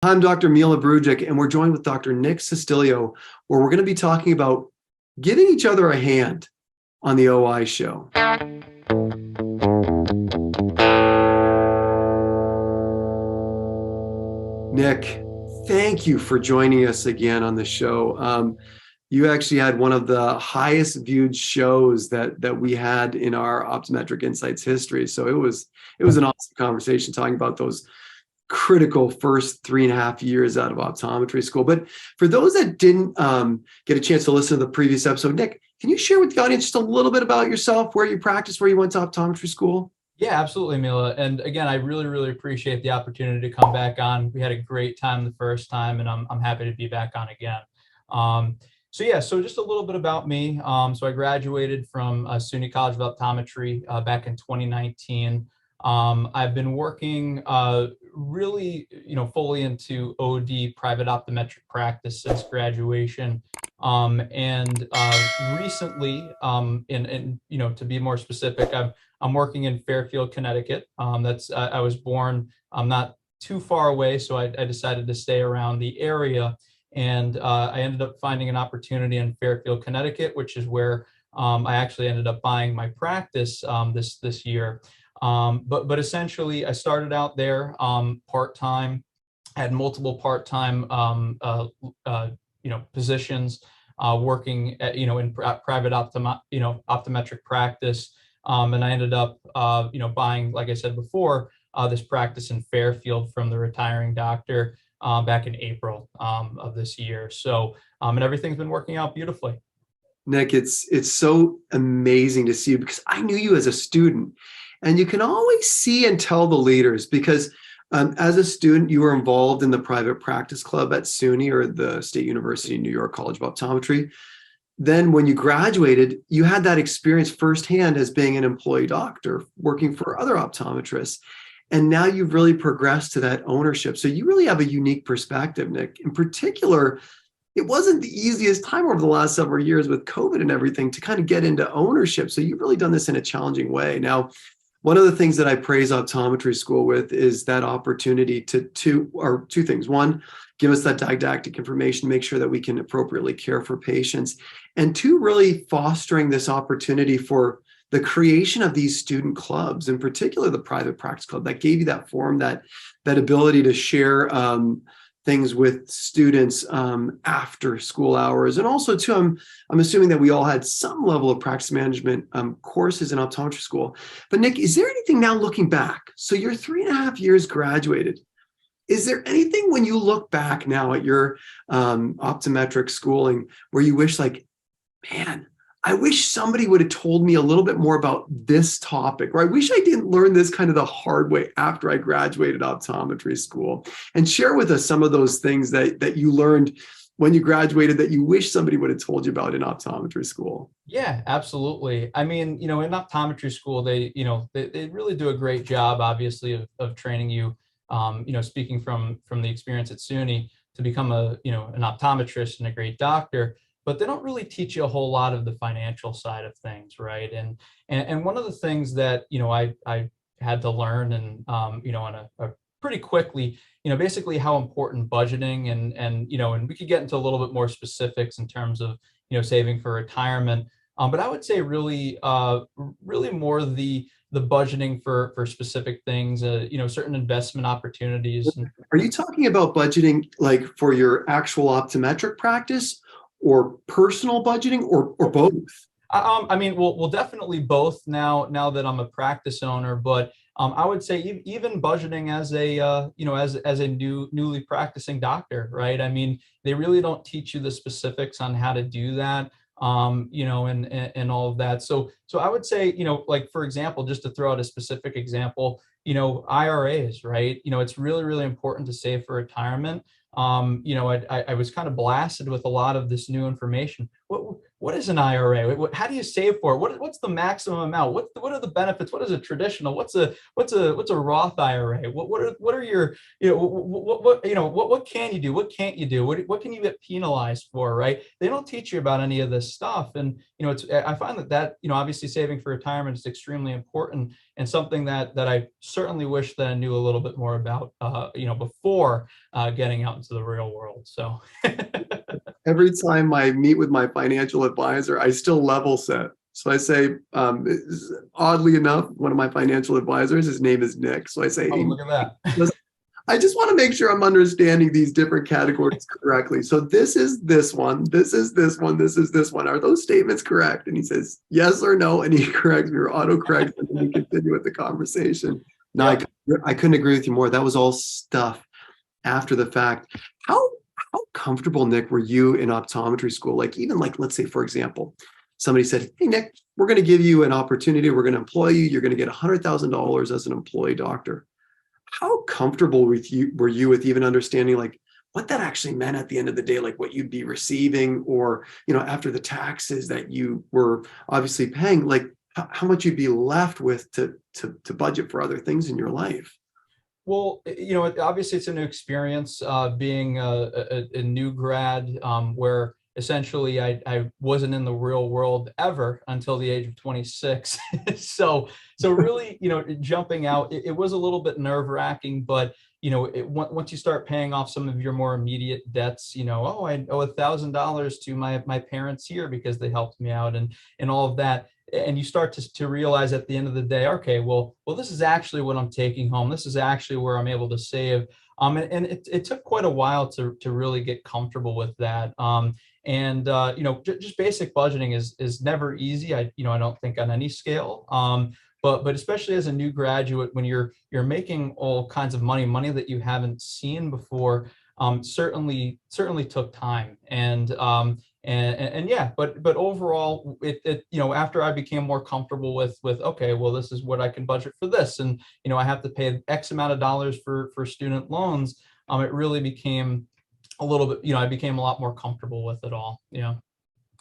I'm Dr. Mila Brujic, and we're joined with Dr. Nick Sostillo, where we're going to be talking about giving each other a hand on the OI show. Nick, thank you for joining us again on the show. You actually had one of the highest viewed shows that we had in our Optometric Insights history. So it was an awesome conversation talking about those critical first 3.5 years out of optometry school. But for those that didn't get a chance to listen to the previous episode, Nick, can you share with the audience just a little bit about yourself, where you practiced, where you went to optometry school? Yeah, absolutely, Mila. And again, I really appreciate the opportunity to come back on. We had a great time the first time, and I'm happy to be back on again. So just a little bit about me. So I graduated from SUNY College of Optometry back in 2019. I've been working really, fully into OD private optometric practice since graduation. And recently, to be more specific, I'm working in Fairfield, Connecticut. I was born not too far away, so I decided to stay around the area, and I ended up finding an opportunity in Fairfield, Connecticut, which is where I actually ended up buying my practice this year. But essentially, I started out there part time, had multiple part time positions, working at, in private optometric practice. And I ended up, buying, like I said before, this practice in Fairfield from the retiring doctor back in April of this year. So, and everything's been working out beautifully. Nick, it's so amazing to see you because I knew you as a student, and you can always see and tell the leaders because as a student, you were involved in the private practice club at SUNY, or the State University of New York College of Optometry. Then when you graduated, you had that experience firsthand as being an employee doctor working for other optometrists. And now you've really progressed to that ownership. So you really have a unique perspective, Nick. In particular, it wasn't the easiest time over the last several years with COVID and everything to kind of get into ownership. So you've really done this in a challenging way. Now, one of the things that I praise optometry school with is that opportunity to two things. One, give us that didactic information, make sure that we can appropriately care for patients. And two, really fostering this opportunity for the creation of these student clubs, in particular the private practice club, that gave you that forum, that ability to share things with students after school hours. And also too, I'm assuming that we all had some level of practice management courses in optometry school. But Nick, is there anything now looking back? So you're 3.5 years graduated. Is there anything when you look back now at your optometric schooling where you wish, like, man, I wish somebody would have told me a little bit more about this topic, or I wish I didn't learn this kind of the hard way after I graduated optometry school? And share with us some of those things that you learned when you graduated that you wish somebody would have told you about in optometry school. Yeah, absolutely. I mean, in optometry school, they really do a great job, obviously, of training you. Speaking from the experience at SUNY, to become an optometrist and a great doctor, but they don't really teach you a whole lot of the financial side of things, right? And one of the things that I had to learn, and on a pretty quickly, basically how important budgeting and we could get into a little bit more specifics in terms of saving for retirement. But I would say really more the budgeting for specific things, certain investment opportunities. Are you talking about budgeting like for your actual optometric practice, or personal budgeting, or both? I mean, we'll definitely both now that I'm a practice owner, but I would say even budgeting as a as a newly practicing doctor, right? I mean, they really don't teach you the specifics on how to do that, and all of that. So I would say, like, for example, just to throw out a specific example, IRAs, right? It's really important to save for retirement. I was kind of blasted with a lot of this new information. what is an IRA? How do you save for it? What's the maximum amount? What are the benefits? What is a traditional? What's a Roth IRA? What are your, what can you do? What can't you do? What can you get penalized for, right? They don't teach you about any of this stuff. And, I find that, obviously saving for retirement is extremely important, and something that I certainly wish that I knew a little bit more about, before getting out into the real world. So Every time I meet with my financial advisor, I still level set. So I say, oddly enough, one of my financial advisors, his name is Nick. So I say, oh, hey, look at that. I just want to make sure I'm understanding these different categories correctly. So this is this one, this is this one, this is this one. Are those statements correct? And he says, yes or no. And he corrects me or autocorrects, and then we continue with the conversation. No, Yep. I couldn't agree with you more. That was all stuff after the fact. How comfortable, Nick, were you in optometry school? Like, even like, let's say, for example, somebody said, hey, Nick, we're going to give you an opportunity. We're going to employ you. You're going to get $100,000 as an employee doctor. How comfortable were you with even understanding like what that actually meant at the end of the day, like what you'd be receiving, or, after the taxes that you were obviously paying, like how much you'd be left with to budget for other things in your life? Well, obviously it's a new experience, being a new grad, where essentially I wasn't in the real world ever until the age of 26. So really, jumping out, it was a little bit nerve-wracking, but once you start paying off some of your more immediate debts, oh, I owe $1,000 to my parents here because they helped me out, and all of that. And you start to realize at the end of the day, okay, well, this is actually what I'm taking home. This is actually where I'm able to save. And it took quite a while to really get comfortable with that. Just basic budgeting is never easy. I don't think on any scale. But especially as a new graduate, when you're making all kinds of money that you haven't seen before, certainly took time. And yeah, but overall, it after I became more comfortable with okay, well, this is what I can budget for this, and I have to pay X amount of dollars for student loans. It really became a little bit, I became a lot more comfortable with it all. Yeah.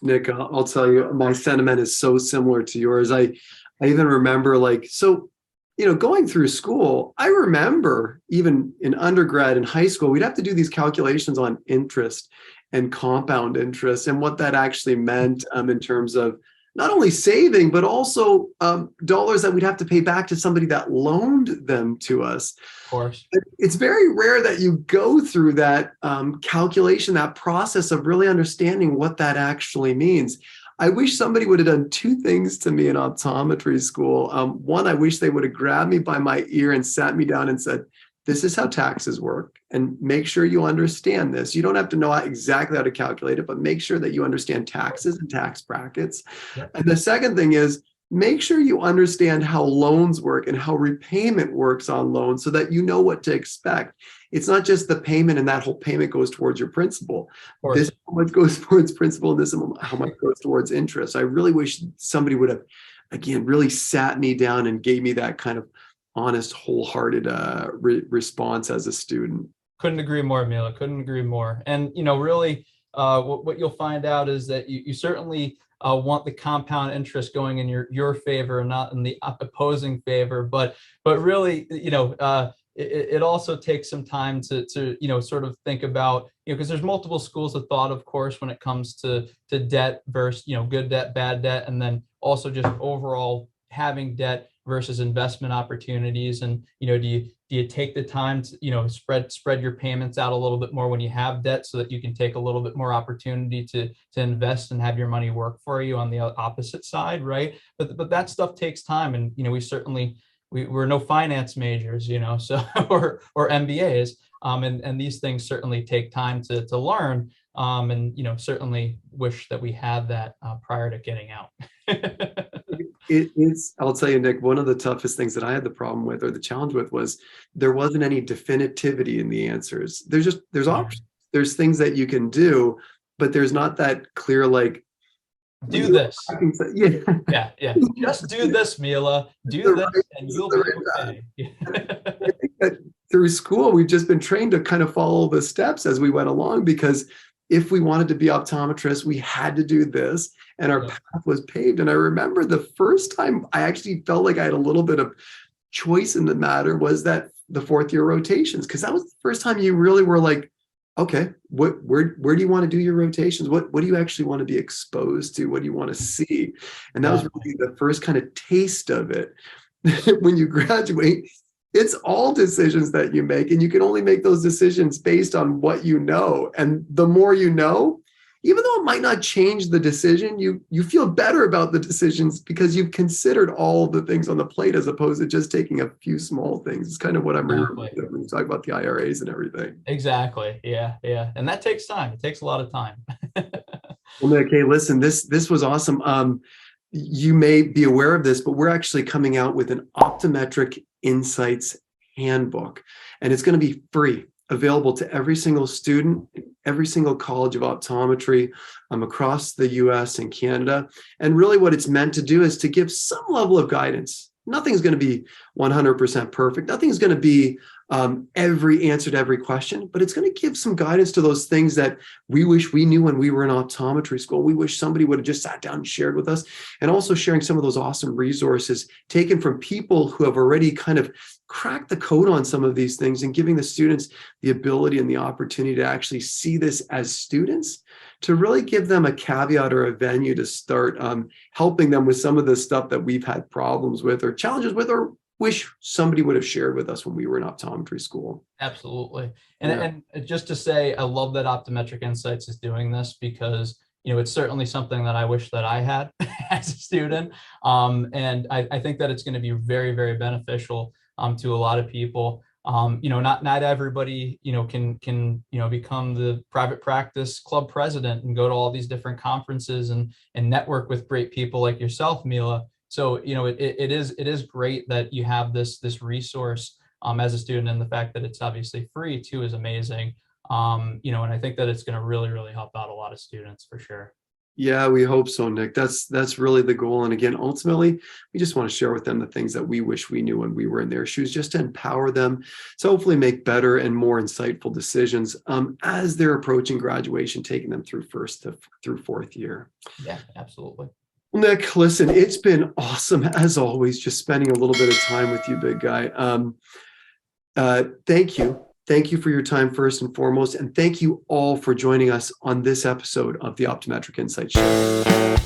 Nick, I'll tell you, my sentiment is so similar to yours. I even remember going through school, I remember even in undergrad and high school, we'd have to do these calculations on interest and compound interest and what that actually meant, in terms of not only saving, but also dollars that we'd have to pay back to somebody that loaned them to us. Of course. It's very rare that you go through that calculation, that process of really understanding what that actually means. I wish somebody would have done two things to me in optometry school. One, I wish they would have grabbed me by my ear and sat me down and said, this is how taxes work, and make sure you understand this. You don't have to know exactly how to calculate it, but make sure that you understand taxes and tax brackets. Yep. And the second thing is, make sure you understand how loans work and how repayment works on loans so that you know what to expect. It's not just the payment and that whole payment goes towards your principal. This is how much goes towards principal and this is how much goes towards interest. I really wish somebody would have, again, really sat me down and gave me that kind of honest, wholehearted response as a student. Couldn't agree more, Mila. Couldn't agree more. And, really, what you'll find out is that you certainly want the compound interest going in your favor, not in the opposing favor. But really, it also takes some time to sort of think about, because there's multiple schools of thought, of course, when it comes to debt versus, good debt, bad debt, and then also just overall having debt versus investment opportunities. And do you take the time to spread your payments out a little bit more when you have debt, so that you can take a little bit more opportunity to invest and have your money work for you on the opposite side, right? But that stuff takes time, and we're no finance majors, so or MBAs, and these things certainly take time to learn, and certainly wish that we had that prior to getting out. It is, I'll tell you, Nick, one of the toughest things that I had the problem with, or the challenge with, was there wasn't any definitivity in the answers. There's options, there's things that you can do, but there's not that clear, like, do this. Yeah. Yeah. Just do this, Mila. Do this, and you'll be okay. I think that through school, we've just been trained to kind of follow the steps as we went along, because if we wanted to be optometrists, we had to do this, and our path was paved. And I remember the first time I actually felt like I had a little bit of choice in the matter was that the fourth year rotations, because that was the first time you really were like, okay, where do you want to do your rotations? What do you actually want to be exposed to? What do you want to see? And that was really the first kind of taste of it. When you graduate, it's all decisions that you make, and you can only make those decisions based on what you know. And the more you know, even though it might not change the decision, you feel better about the decisions because you've considered all the things on the plate as opposed to just taking a few small things. It's kind of what I'm remembering when you talk about the IRAs and everything. Exactly. Yeah. Yeah. And that takes time. It takes a lot of time. Well, Nick, hey, listen, this was awesome. You may be aware of this, but we're actually coming out with an Optometric Insights handbook, and it's going to be free, available to every single student, every single college of optometry across the US and Canada. And really what it's meant to do is to give some level of guidance. Nothing's going to be 100% perfect. Nothing's going to be every answer to every question, but it's going to give some guidance to those things that we wish we knew when we were in optometry school. We wish somebody would have just sat down and shared with us, and also sharing some of those awesome resources taken from people who have already kind of cracked the code on some of these things, and giving the students the ability and the opportunity to actually see this as students, to really give them a caveat or a venue to start helping them with some of the stuff that we've had problems with or challenges with, or wish somebody would have shared with us when we were in optometry school. Absolutely. And just to say, I love that Optometric Insights is doing this, because it's certainly something that I wish that I had as a student. And I think that it's going to be very, very beneficial to a lot of people. Not everybody, can become the private practice club president and go to all these different conferences and network with great people like yourself, Mila. So, it is great that you have this resource as a student, and the fact that it's obviously free too is amazing. And I think that it's going to really, really help out a lot of students for sure. Yeah, we hope so, Nick. That's really the goal. And again, ultimately, we just want to share with them the things that we wish we knew when we were in their shoes, just to empower them to hopefully make better and more insightful decisions as they're approaching graduation, taking them through first through fourth year. Yeah, absolutely. Well, Nick, listen, it's been awesome as always, just spending a little bit of time with you, big guy. Thank you. Thank you for your time first and foremost. And thank you all for joining us on this episode of the Optometric Insights Show.